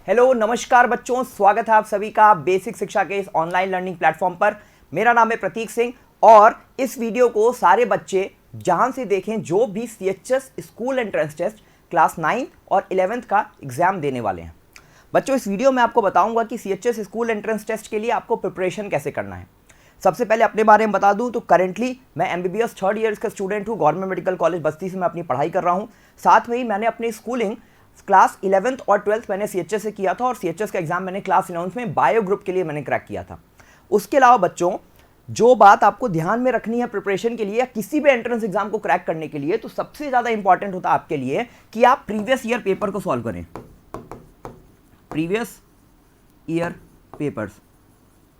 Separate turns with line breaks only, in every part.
Hello नमस्कार बच्चों, स्वागत है आप सभी का बेसिक शिक्षा के इस ऑनलाइन लर्निंग प्लेटफॉर्म पर। मेरा नाम है प्रतीक सिंह और इस वीडियो को सारे बच्चे जहां से देखें जो भी CHS school entrance test class 9 और 11th का एग्जाम देने वाले हैं। बच्चों, इस वीडियो में आपको बताऊंगा कि सीएचएस स्कूल एंट्रेंस टेस्ट के लिए आपको प्रिपरेशन कैसे करना है। सबसे पहले अपने बारे में बता दूं तो करेंटली मैं एमबीबीएस थर्ड ईयर का स्टूडेंट हूं। गवर्नमेंट मेडिकल कॉलेज बस्ती से मैं अपनी पढ़ाई कर रहा हूं। साथ में ही मैंने अपनी स्कूलिंग क्लास 11th और 12th मैंने सीएचएस से किया था और सीएचएस का एग्जाम मैंने क्लास 11th में बायो ग्रुप के लिए मैंने क्रैक किया था। उसके अलावा बच्चों, जो बात आपको ध्यान में रखनी है प्रिपरेशन के लिए या किसी भी एंट्रेंस एग्जाम को क्रैक करने के लिए, तो सबसे ज्यादा इंपॉर्टेंट होता है आपके लिए कि आप प्रीवियस ईयर पेपर को सॉल्व करें। प्रीवियस ईयर पेपर्स,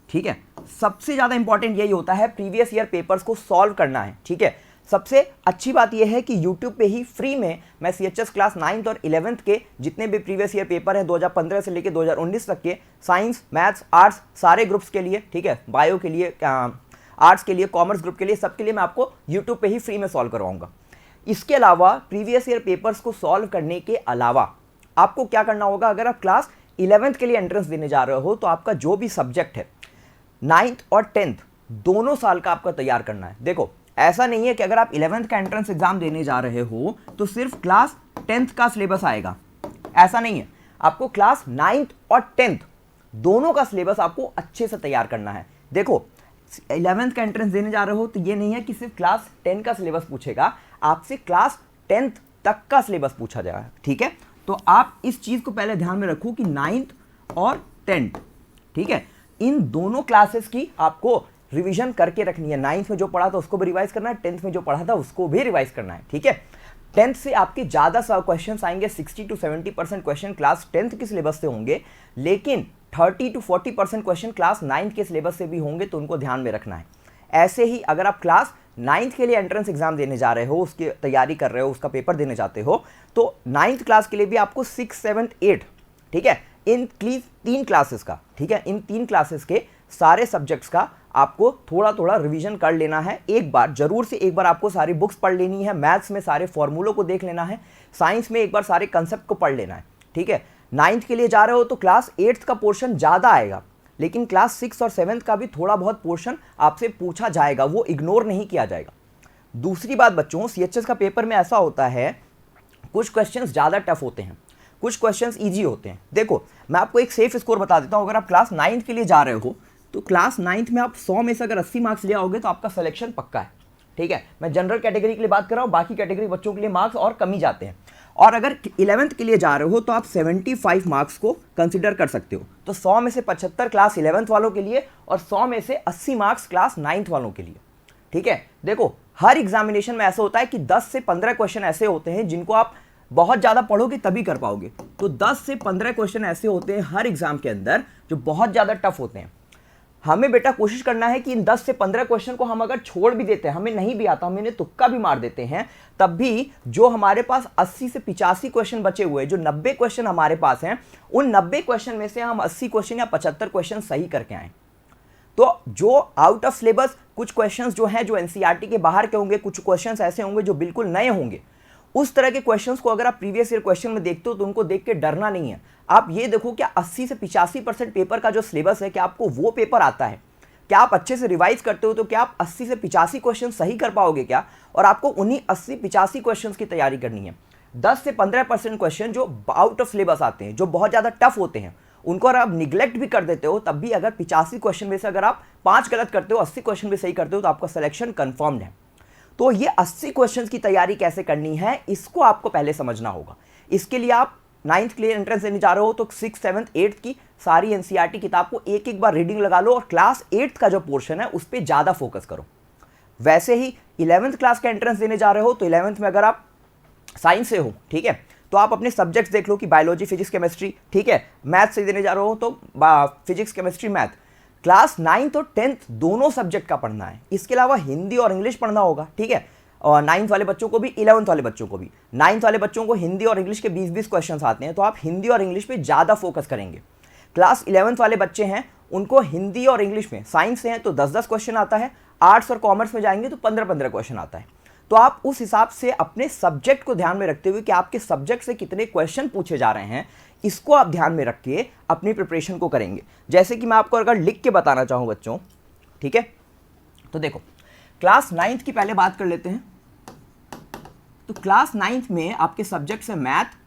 ठीक है, सबसे ज्यादा इंपॉर्टेंट यही होता है, प्रीवियस ईयर पेपर्स को सॉल्व करना है। ठीक है, सबसे अच्छी बात यह है कि YouTube पे ही फ्री में मैं सीएचएस क्लास 9th और 11th के जितने भी प्रीवियस ईयर पेपर हैं 2015 से लेकर 2019 तक के, साइंस, मैथ्स, आर्ट्स सारे ग्रुप्स के लिए, ठीक है, बायो के लिए, आर्ट्स के लिए, कॉमर्स ग्रुप के लिए, सबके लिए मैं आपको YouTube पे ही फ्री में सॉल्व करवाऊंगा। इसके अलावा प्रीवियस ईयर पेपर्स को सॉल्व करने के अलावा आपको क्या करना होगा, अगर आप क्लास 11th के लिए एंट्रेंस देने जा रहे हो तो आपका जो भी सब्जेक्ट है 9th और 10th दोनों साल का आपका तैयार करना है। देखो, ऐसा नहीं है कि अगर आप 11th का एंट्रेंस एग्जाम देने जा रहे हो तो सिर्फ क्लास 10th का सिलेबस आएगा, ऐसा नहीं है। आपको क्लास 9th और 10th दोनों का सिलेबस आपको अच्छे से तैयार करना है। देखो, 11th का एंट्रेंस देने जा रहे हो तो ये नहीं है कि सिर्फ क्लास 10 का सिलेबस पूछेगा, आपसे क्लास 10th तक का सिलेबस पूछा जाएगा। ठीक है, तो आप इस चीज को पहले ध्यान में रखो कि 9th और 10th, ठीक है, इन दोनों क्लासेस की आपको रिवीजन करके रखनी है। 9th में जो पढ़ा था उसको भी रिवाइज करना है, 10th में जो पढ़ा था उसको भी रिवाइज करना है। ठीक है, 10th से आपके ज्यादा क्वेश्चंस आएंगे, 60 to 70% क्वेश्चन क्लास 10th के सिलेबस से होंगे, लेकिन 30 to 40% क्वेश्चन क्लास 9th के सिलेबस से भी होंगे, तो उनको ध्यान में रखना है। ऐसे ही अगर आप क्लास 9th के लिए एंट्रेंस एग्जाम देने जा रहे हो, उसकी तैयारी कर रहे हो, उसका पेपर देने जाते हो, तो 9th क्लास के लिए भी आपको 6, 7, 8, ठीक है, इन तीन क्लासेस का, ठीक है, इन 3 क्लासेस के सारे सब्जेक्ट्स का आपको थोड़ा थोड़ा रिवीजन कर लेना है। एक बार जरूर से एक बार आपको सारी बुक्स पढ़ लेनी है। मैथ्स में सारे फॉर्मूलों को देख लेना है, साइंस में एक बार सारे कंसेप्ट को पढ़ लेना है। ठीक है, 9th के लिए जा रहे हो तो क्लास 8th का पोर्शन ज़्यादा आएगा, लेकिन क्लास 6 और 7th का भी थोड़ा बहुत पोर्शन आपसे पूछा जाएगा, वो इग्नोर नहीं किया जाएगा। दूसरी बात बच्चों, सीएचएस का पेपर में ऐसा होता है, कुछ क्वेश्चन ज़्यादा टफ होते हैं, कुछ क्वेश्चंस इजी होते हैं। देखो, मैं आपको एक सेफ स्कोर बता देता हूं। अगर आप क्लास 9th के लिए जा रहे हो तो क्लास 9th में आप 100 में से अगर 80 मार्क्स ले आओगे तो आपका सिलेक्शन पक्का है। ठीक है, मैं जनरल कैटेगरी के लिए बात कर रहा हूं, बाकी कैटेगरी बच्चों के लिए मार्क्स और कम ही जाते हैं। और अगर 11th के लिए जा रहे हो तो आप 75 मार्क्स को कंसिडर कर सकते हो। तो 100 में से 75 क्लास 11th वालों के लिए और 100 में से 80 मार्क्स क्लास 9th वालों के लिए। ठीक है, देखो, हर एग्जामिनेशन में ऐसा होता है कि 10 से 15 क्वेश्चन ऐसे होते हैं जिनको आप बहुत ज्यादा पढ़ोगे तभी कर पाओगे। तो 10 से 15 क्वेश्चन ऐसे होते हैं हर एग्जाम के अंदर जो बहुत ज्यादा टफ होते हैं। हमें बेटा कोशिश करना है कि इन 10 से 15 क्वेश्चन को हम अगर छोड़ भी देते हैं, हमें नहीं भी आता, हम इन्हें तुक्का भी मार देते हैं, तब भी जो हमारे पास 80 से 85 क्वेश्चन बचे हुए, जो 90 क्वेश्चन हमारे पास हैं, उन 90 क्वेश्चन में से हम 80 क्वेश्चन या 75 क्वेश्चन सही करके आए। तो जो आउट ऑफ सिलेबस कुछ क्वेश्चंस जो हैं, जो एनसीईआरटी के बाहर के होंगे, कुछ क्वेश्चंस ऐसे होंगे जो बिल्कुल नए होंगे, उस तरह के क्वेश्चंस को अगर आप प्रीवियस ईयर क्वेश्चन में देखते हो तो उनको देख के डरना नहीं है। आप ये देखो, क्या 80 से 85% पेपर का जो सिलेबस है, क्या आपको वो पेपर आता है? क्या आप अच्छे से रिवाइज करते हो? तो क्या आप 80 से 85 क्वेश्चन सही कर पाओगे क्या? और आपको उन्हीं 80-85 क्वेश्चन की तैयारी करनी है। 10 से 15% क्वेश्चन जो आउट ऑफ सिलेबस आते हैं, जो बहुत ज्यादा टफ होते हैं, उनको अगर आप निग्लेक्ट भी कर देते हो, तब भी अगर 85 क्वेश्चन में से अगर आप 5 गलत करते हो, 80 क्वेश्चन भी सही करते हो, तो आपका सिलेक्शन कंफर्म्ड है। तो ये 80 क्वेश्चंस की तैयारी कैसे करनी है, इसको आपको पहले समझना होगा। इसके लिए आप 9th के लिए एंट्रेंस देने जा रहे हो तो 6, 7, 8 की सारी एनसीईआरटी किताब को एक एक बार रीडिंग लगा लो और क्लास 8 का जो पोर्शन है उस पर ज़्यादा फोकस करो। वैसे ही 11th क्लास का एंट्रेंस देने जा रहे हो तो 11th में अगर आप साइंस से हो, ठीक है, तो आप अपने सब्जेक्ट्स देख लो कि बायोलॉजी, फिजिक्स, केमिस्ट्री, ठीक है। मैथ से देने जा रहे हो तो physics, chemistry, math. Class 9th और 10th दोनों सब्जेक्ट का पढ़ना है। इसके अलावा हिंदी और इंग्लिश पढ़ना होगा, ठीक है, और 9th वाले बच्चों को भी, 11th वाले बच्चों को भी। 9th वाले बच्चों को हिंदी और इंग्लिश के 20-20 क्वेश्चंस आते हैं, तो आप हिंदी और इंग्लिश पे ज़्यादा फोकस करेंगे। क्लास 11th वाले बच्चे हैं, उनको हिंदी और इंग्लिश में, साइंस से हैं तो 10-10 क्वेश्चन आता है, आर्ट्स और कॉमर्स में जाएंगे तो 15-15 क्वेश्चन आता है। तो आप उस हिसाब से अपने सब्जेक्ट को ध्यान में रखते हुए कि आपके सब्जेक्ट से कितने क्वेश्चन पूछे जा रहे हैं, इसको आप ध्यान में रख के अपनी प्रिपरेशन को करेंगे। जैसे कि मैं आपको अगर लिख के बताना चाहूँ बच्चों, ठीक है, तो देखो क्लास 9th की पहले बात कर लेते हैं। तो क्लास 9th में आपके सब्जेक्ट्स है math,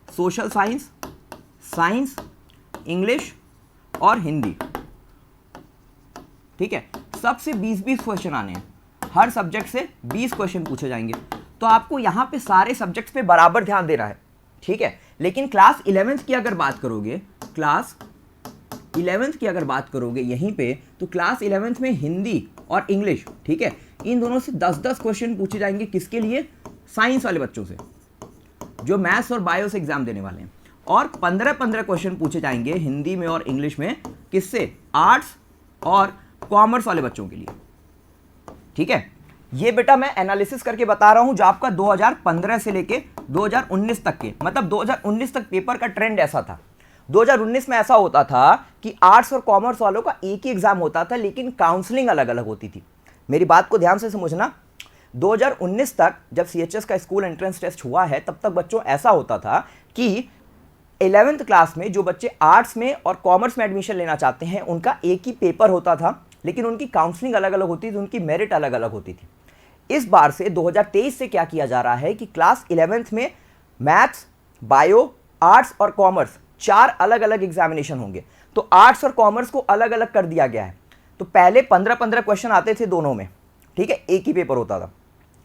social science, science, English और हिंदी, ठीक है। सबसे 20-20 क्वेश्चन आने हैं, हर सब्जेक्ट से 20 क्वेश्चन पूछे जाएंगे। तो आपको यहाँ पे सारे सब्जेक्ट्स पे बराबर ध्यान देना है, ठीक है। लेकिन क्लास 11th की अगर बात करोगे, क्लास 11th की अगर बात करोगे यहीं पे, तो क्लास 11th में हिंदी और इंग्लिश, ठीक है, इन दोनों से 10-10 क्वेश्चन पूछे जाएंगे। किसके लिए? साइंस वाले बच्चों से, जो मैथ्स और बायो से एग्जाम देने वाले हैं। और 15-15 क्वेश्चन पूछे जाएंगे हिंदी में और इंग्लिश में, किससे? आर्ट्स और कॉमर्स वाले बच्चों के लिए, ठीक है। ये बेटा मैं एनालिसिस करके बता रहा हूं जो आपका 2015 से लेके 2019 तक के, मतलब 2019 तक पेपर का ट्रेंड ऐसा था। 2019 में ऐसा होता था कि आर्ट्स और कॉमर्स वालों का एक ही एग्जाम होता था, लेकिन काउंसलिंग अलग अलग होती थी। मेरी बात को ध्यान से समझना, 2019 तक जब सीएचएस का स्कूल एंट्रेंस टेस्ट हुआ है, तब तक बच्चों ऐसा होता था कि 11th क्लास में जो बच्चे आर्ट्स में और कॉमर्स में एडमिशन लेना चाहते हैं, उनका एक ही पेपर होता था, लेकिन उनकी काउंसलिंग अलग अलग होती थी, उनकी मेरिट अलग अलग होती थी। इस बार से 2023 से क्या किया जा रहा है कि क्लास 11th में मैथ्स, बायो, आर्ट्स और कॉमर्स 4 अलग अलग एग्जामिनेशन होंगे। तो आर्ट्स और कॉमर्स को अलग अलग कर दिया गया है। तो पहले 15-15 क्वेश्चन आते थे दोनों में, ठीक है, एक ही पेपर होता था।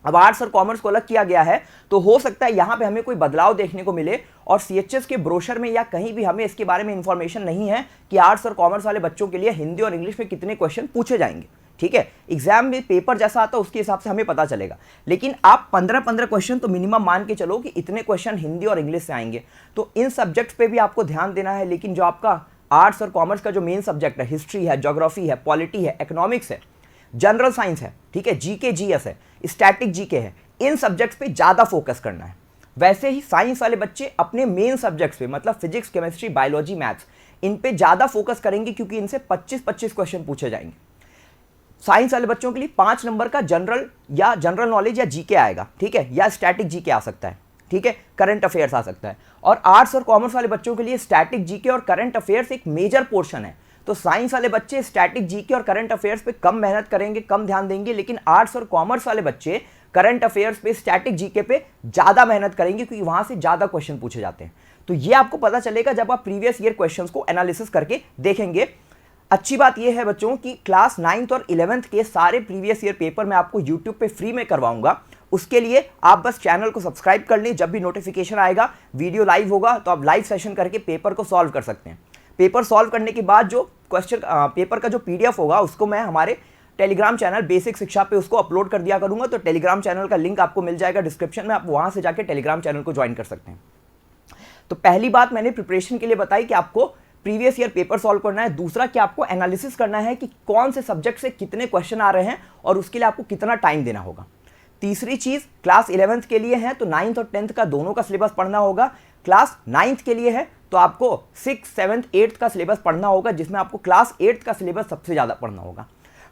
अब आर्ट्स और कॉमर्स को अलग किया गया है, तो हो सकता है यहां पे हमें कोई बदलाव देखने को मिले, और सीएचएस के ब्रोशर में या कहीं भी हमें इसके बारे में इंफॉर्मेशन नहीं है कि आर्ट्स और कॉमर्स वाले बच्चों के लिए हिंदी और इंग्लिश में कितने क्वेश्चन पूछे जाएंगे, ठीक है। एग्जाम में पेपर जैसा आता है उसके हिसाब से हमें पता चलेगा, लेकिन आप 15-15 क्वेश्चन तो मिनिमम मान के चलो कि इतने क्वेश्चन हिंदी और इंग्लिश से आएंगे। तो इन सब्जेक्ट्स पे भी आपको ध्यान देना है। लेकिन जो आपका आर्ट्स और कॉमर्स का जो मेन सब्जेक्ट है, हिस्ट्री है, ज्योग्राफी है, पॉलिटी है, इकोनॉमिक्स है, जनरल साइंस है, ठीक है, जीके जीएस है, स्टैटिक जीके है, इन सब्जेक्ट्स पे ज़्यादा फोकस करना है। वैसे ही साइंस वाले बच्चे अपने मेन सब्जेक्ट्स पे, मतलब फिजिक्स, केमिस्ट्री, बायोलॉजी, मैथ्स, इन पे ज़्यादा फोकस करेंगे, क्योंकि इनसे 25-25 क्वेश्चन पूछे जाएंगे। साइंस वाले बच्चों के लिए 5 नंबर का जनरल नॉलेज या जीके आएगा, ठीक है, या स्टैटिक जीके आ सकता है, ठीक है, करंट अफेयर्स आ सकता है। और आर्ट्स और कॉमर्स वाले बच्चों के लिए स्टैटिक जीके और करंट अफेयर्स एक मेजर पोर्शन है। तो साइंस वाले बच्चे स्टैटिक जीके और करंट अफेयर्स पे कम मेहनत करेंगे, कम ध्यान देंगे, लेकिन आर्ट्स और कॉमर्स वाले बच्चे करंट अफेयर्स पे, स्टैटिक जीके पे ज्यादा मेहनत करेंगे, क्योंकि वहां से ज्यादा क्वेश्चन पूछे जाते हैं। तो ये आपको पता चलेगा जब आप प्रीवियस ईयर क्वेश्चंस को एनालिसिस करके देखेंगे। अच्छी बात यह है बच्चों कि क्लास 9th और 11th के सारे प्रीवियस ईयर पेपर मैं आपको यूट्यूब पे फ्री में करवाऊंगा। उसके लिए आप बस चैनल को सब्सक्राइब कर लें, जब भी नोटिफिकेशन आएगा, वीडियो लाइव होगा, तो आप लाइव सेशन करके पेपर को सॉल्व कर सकते हैं। पेपर सॉल्व करने के बाद जो क्वेश्चन पेपर का जो पीडीएफ होगा, उसको मैं हमारे टेलीग्राम चैनल बेसिक शिक्षा पे उसको अपलोड कर दिया करूंगा। तो टेलीग्राम चैनल का लिंक आपको मिल जाएगा डिस्क्रिप्शन में, आप वहां से जाके टेलीग्राम चैनल को ज्वाइन कर सकते हैं। तो पहली बात मैंने प्रिपरेशन के लिए बताई कि आपको प्रीवियस ईयर पेपर सॉल्व करना है। दूसरा कि आपको एनालिसिस करना है कि कौन से सब्जेक्ट से कितने क्वेश्चन आ रहे हैं और उसके लिए आपको कितना टाइम देना होगा। तीसरी चीज क्लास 11th के लिए है तो 9th और 10th का दोनों का सिलेबस पढ़ना होगा। क्लास 9th के लिए है तो आपको 6th, 7th, 8th का सिलेबस पढ़ना होगा, जिसमें आपको क्लास 8th का सिलेबस सबसे ज्यादा पढ़ना होगा।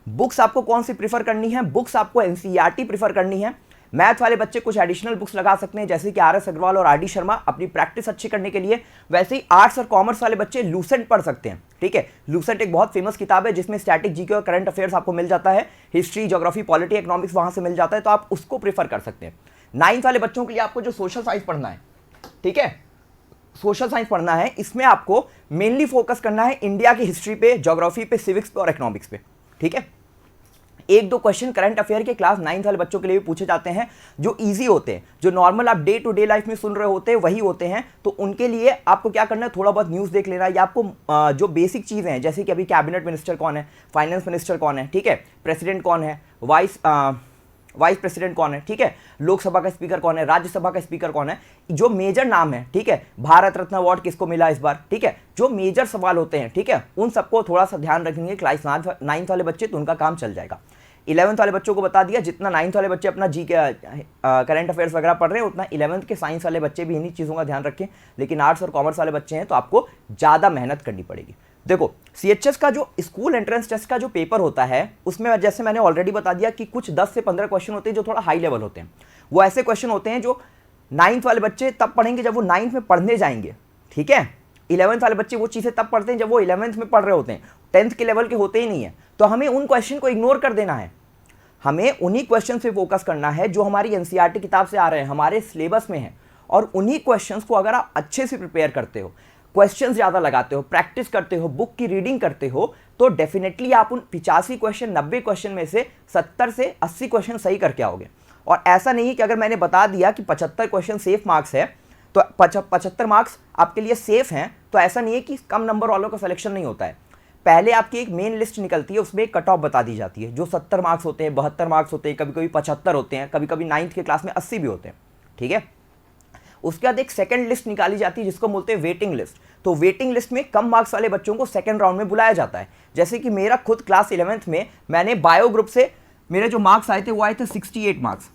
बुक्स आपको कौन सी प्रीफर करनी है? बुक्स आपको एनसीईआरटी प्रीफर करनी है। मैथ वाले बच्चे कुछ एडिशनल बुक्स लगा सकते हैं, जैसे कि आर.एस. अग्रवाल और आर.डी. शर्मा, अपनी प्रैक्टिस अच्छी करने के लिए। वैसे ही आर्ट्स और कॉमर्स वाले बच्चे लूसेंट पढ़ सकते हैं, ठीक है। लूसेंट एक बहुत फेमस किताब है जिसमें स्टैटिक जीके और करंट अफेयर्स आपको मिल जाता है, हिस्ट्री, ज्योग्राफी, पॉलिटी, इकोनॉमिक्स वहां से मिल जाता है, तो आप उसको प्रीफर कर सकते हैं। 9th वाले बच्चों के लिए आपको जो सोशल साइंस पढ़ना है, ठीक है, सोशल साइंस पढ़ना है, इसमें आपको मेनली फोकस करना है इंडिया की हिस्ट्री पे, ज्योग्राफी पे, सिविक्स पे और इकोनॉमिक्स पे, ठीक है। एक दो क्वेश्चन करंट अफेयर के क्लास 9th वाले बच्चों के लिए भी पूछे जाते हैं, जो इजी होते हैं, जो नॉर्मल आप डे टू डे लाइफ में सुन रहे होते हैं वही होते हैं। तो उनके लिए आपको क्या करना है, थोड़ा बहुत न्यूज़ देख लेना, या आपको जो बेसिक चीज़ें हैं, जैसे कि अभी कैबिनेट मिनिस्टर कौन है, फाइनेंस मिनिस्टर कौन है, ठीक है, प्रेसिडेंट कौन है, वाइस प्रेसिडेंट कौन है, ठीक है, लोकसभा का स्पीकर कौन है, राज्यसभा का स्पीकर कौन है, जो मेजर नाम है, ठीक है, भारत रत्न अवार्ड किसको मिला इस बार, ठीक है, जो मेजर सवाल होते हैं, ठीक है, उन सबको थोड़ा सा ध्यान रखेंगे क्लास 9th वाले बच्चे, तो उनका काम चल जाएगा। 11th वाले बच्चों को बता दिया, जितना 9th वाले बच्चे अपना करंट अफेयर्स वगैरह पढ़ रहे हैं, उतना 11th के साइंस वाले बच्चे भी इन्हीं चीज़ों का ध्यान रखें। लेकिन आर्ट्स और कॉमर्स वाले बच्चे हैं तो आपको ज़्यादा मेहनत करनी पड़ेगी। देखो सीएचएस का जो स्कूल एंट्रेंस टेस्ट का जो पेपर होता है उसमें जैसे मैंने ऑलरेडी बता दिया कि कुछ 10 से 15 क्वेश्चन होते हैं जो थोड़ा हाई लेवल होते हैं। वो ऐसे क्वेश्चन होते हैं जो 9th वाले बच्चे तब पढ़ेंगे जब वो 9th में पढ़ने जाएंगे, ठीक है। 11th वाले बच्चे वो चीज़ें तब पढ़ते हैं जब वो 11th में पढ़ रहे होते हैं, 10th के लेवल के होते ही नहीं है। तो हमें उन क्वेश्चन को इग्नोर कर देना है, हमें उन्हीं क्वेश्चन पे फोकस करना है जो हमारी एनसीईआरटी किताब से आ रहे हैं, हमारे सिलेबस में है। और उन्हीं क्वेश्चंस को अगर आप अच्छे से प्रिपेयर करते हो, क्वेश्चंस ज़्यादा लगाते हो, प्रैक्टिस करते हो, बुक की रीडिंग करते हो, तो डेफिनेटली आप उन 85 क्वेश्चन 90 क्वेश्चन में से 70 से 80 क्वेश्चन सही करके आओगे। और ऐसा नहीं कि अगर मैंने बता दिया कि 75 क्वेश्चन सेफ मार्क्स है तो 75 मार्क्स आपके लिए सेफ हैं, तो ऐसा नहीं है कि कम नंबर वालों का सिलेक्शन नहीं होता है। पहले आपकी एक मेन लिस्ट निकलती है, उसमें एक कट ऑफ बता दी जाती है, जो 70 मार्क्स होते हैं, 72 मार्क्स होते हैं, कभी कभी 75 होते हैं, कभी कभी 9th के क्लास में 80 भी होते हैं, ठीक है। उसके बाद एक सेकंड लिस्ट निकाली जाती है जिसको बोलते हैं वेटिंग लिस्ट। तो वेटिंग लिस्ट में कम मार्क्स वाले बच्चों को सेकंड राउंड में बुलाया जाता है। जैसे कि मेरा खुद क्लास 11th में मैंने बायो ग्रुप से मेरे जो मार्क्स आए थे वो आए थे 68 मार्क्स,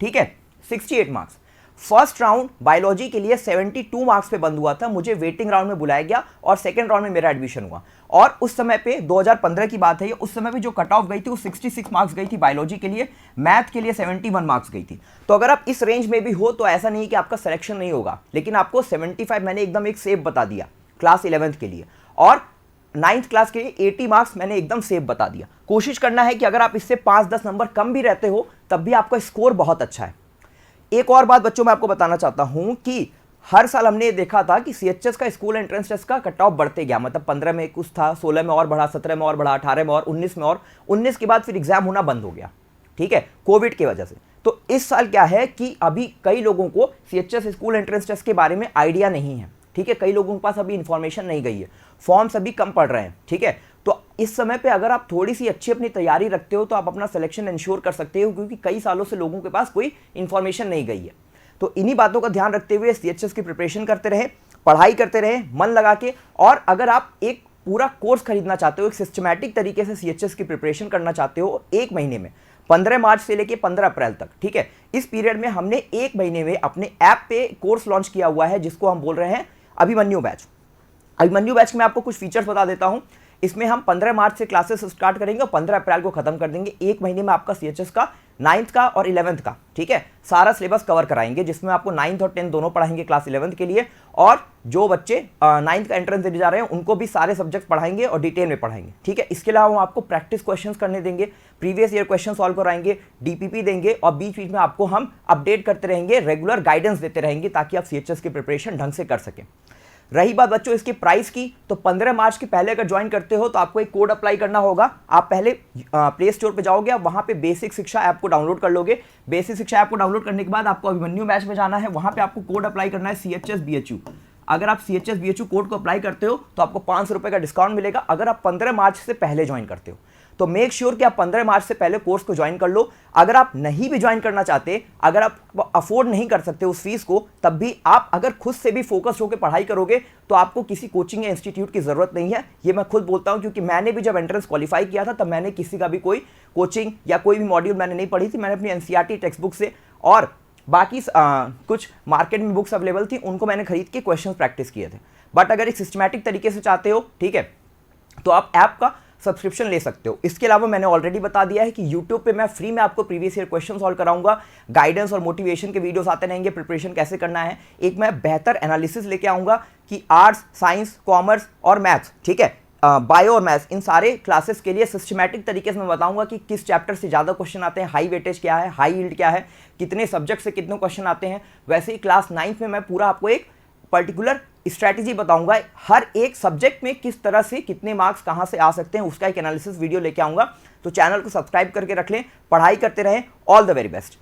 ठीक है, 68 मार्क्स। फर्स्ट राउंड बायोलॉजी के लिए 72 मार्क्स पे बंद हुआ था, मुझे वेटिंग राउंड में बुलाया गया और सेकंड राउंड में मेरा एडमिशन हुआ। और उस समय पे 2015 की बात है ये, उस समय पे जो कट ऑफ गई थी वो 66 मार्क्स गई थी बायोलॉजी के लिए, मैथ के लिए 71 मार्क्स गई थी। तो अगर आप इस रेंज में भी हो तो ऐसा नहीं कि आपका सिलेक्शन नहीं होगा, लेकिन आपको 75 मैंने एकदम एक सेफ बता दिया क्लास 11th के लिए, और 9th क्लास के लिए 80 मार्क्स मैंने एकदम सेफ बता दिया। कोशिश करना है कि अगर आप इससे 5-10 नंबर कम भी रहते हो तब भी आपका स्कोर बहुत अच्छा है। एक और बात बच्चों मैं आपको बताना चाहता हूं कि हर साल हमने ये देखा था कि सीएचएस का स्कूल एंट्रेंस टेस्ट का कट ऑफ बढ़ते गया, मतलब 15 में कुछ था, 16 में और बढ़ा, 17 में और बढ़ा, 18 में और 19 में और 19 के बाद फिर एग्जाम होना बंद हो गया, ठीक है, कोविड की वजह से। तो इस साल क्या है कि अभी कई लोगों को सीएचएस स्कूल एंट्रेंस टेस्ट के बारे में आइडिया नहीं है, ठीक है, कई लोगों के पास अभी इंफॉर्मेशन नहीं गई है, फॉर्म्स अभी कम पड़ रहे हैं, ठीक है। तो इस समय पे अगर आप थोड़ी सी अच्छी अपनी तैयारी रखते हो तो आप अपना सिलेक्शन इंश्योर कर सकते हो, क्योंकि कई सालों से लोगों के पास कोई इंफॉर्मेशन नहीं गई है। तो इन्हीं बातों का ध्यान रखते हुए सीएचएस की प्रिपरेशन करते रहे, पढ़ाई करते रहे मन लगा के। और अगर आप एक पूरा कोर्स खरीदना चाहते हो, एक सिस्टमैटिक तरीके से सीएचएस की प्रिपरेशन करना चाहते हो, एक महीने में 15 मार्च से लेकर 15 अप्रैल तक, ठीक है, इस पीरियड में हमने एक महीने में अपने ऐप पे कोर्स लॉन्च किया हुआ है जिसको हम बोल रहे हैं अभिमन्यु बैच। अभिमन्यु बैच में आपको कुछ फीचर्स बता देता हूं। इसमें हम 15 मार्च से क्लासेस स्टार्ट करेंगे और 15 अप्रैल को खत्म कर देंगे। एक महीने में आपका सीएचएस का 9th का और 11th का, ठीक है, सारा सिलेबस कवर कराएंगे, जिसमें आपको 9th और 10th दोनों पढ़ाएंगे क्लास 11th के लिए। और जो बच्चे 9th का एंट्रेंस देने जा रहे हैं उनको भी सारे सब्जेक्ट पढ़ाएंगे और डिटेल में पढ़ाएंगे, ठीक है। इसके अलावा हम आपको प्रैक्टिस क्वेश्चन करने देंगे, प्रीवियस ईयर क्वेश्चन सॉल्व कराएंगे, डीपीपी देंगे और बीच बीच में आपको हम अपडेट करते रहेंगे, रेगुलर गाइडेंस देते रहेंगे ताकि आप सीएचएस की प्रिपरेशन ढंग से कर सकें। रही बात बच्चों इसके प्राइस की, तो 15 मार्च के पहले अगर ज्वाइन करते हो तो आपको एक कोड अप्लाई करना होगा। आप पहले प्ले स्टोर पे जाओगे, आप वहाँ पे बेसिक शिक्षा ऐप को डाउनलोड कर लोगे। बेसिक शिक्षा ऐप को डाउनलोड करने के बाद आपको अभिमन्यु बैच में जाना है, वहाँ पे आपको कोड अप्लाई करना है CHSBHU। अगर आप CHSBHU कोड को अप्लाई करते हो तो आपको 500 रुपये का डिस्काउंट मिलेगा अगर आप 15 मार्च से पहले ज्वाइन करते हो। तो मेक श्योर कि आप 15 मार्च से पहले कोर्स को ज्वाइन कर लो। अगर आप नहीं भी ज्वाइन करना चाहते, अगर आप अफोर्ड नहीं कर सकते उस फीस को, तब भी आप अगर खुद से भी फोकस होकर पढ़ाई करोगे तो आपको किसी कोचिंग या इंस्टीट्यूट की जरूरत नहीं है। ये मैं खुद बोलता हूं, क्योंकि मैंने भी जब एंट्रेंस क्वालिफाई किया था तब मैंने किसी का भी कोई कोचिंग या कोई भी मॉड्यूल मैंने नहीं पढ़ी थी। मैंने अपनी एनसीईआरटी टेक्स्ट बुक से और बाकी कुछ मार्केट में बुक्स अवेलेबल थी उनको मैंने खरीद के क्वेश्चन प्रैक्टिस किए थे। बट अगर एक सिस्टमैटिक तरीके से चाहते हो, ठीक है, तो आप ऐप का सब्सक्रिप्शन ले सकते हो। इसके अलावा मैंने ऑलरेडी बता दिया है कि YouTube पे मैं फ्री में आपको प्रीवियस ईयर क्वेश्चन सॉल्व कराऊंगा, गाइडेंस और मोटिवेशन के वीडियोस आते रहेंगे, प्रिपरेशन कैसे करना है। एक मैं बेहतर एनालिसिस लेके आऊंगा कि आर्ट्स, साइंस, कॉमर्स और मैथ्स, ठीक है, बायो और मैथ्स, इन सारे क्लासेस के लिए सिस्टमैटिक तरीके से मैं बताऊंगा कि किस चैप्टर से ज़्यादा क्वेश्चन आते हैं, हाई वेटेज क्या है, हाई यील्ड क्या है, कितने सब्जेक्ट से कितने क्वेश्चन आते हैं। वैसे ही क्लास 9th में मैं पूरा आपको एक पर्टिकुलर स्ट्रैटेजी बताऊंगा, हर एक सब्जेक्ट में किस तरह से कितने मार्क्स कहां से आ सकते हैं, उसका एक एनालिसिस वीडियो लेके आऊंगा। तो चैनल को सब्सक्राइब करके रख लें, पढ़ाई करते रहें। All the very best.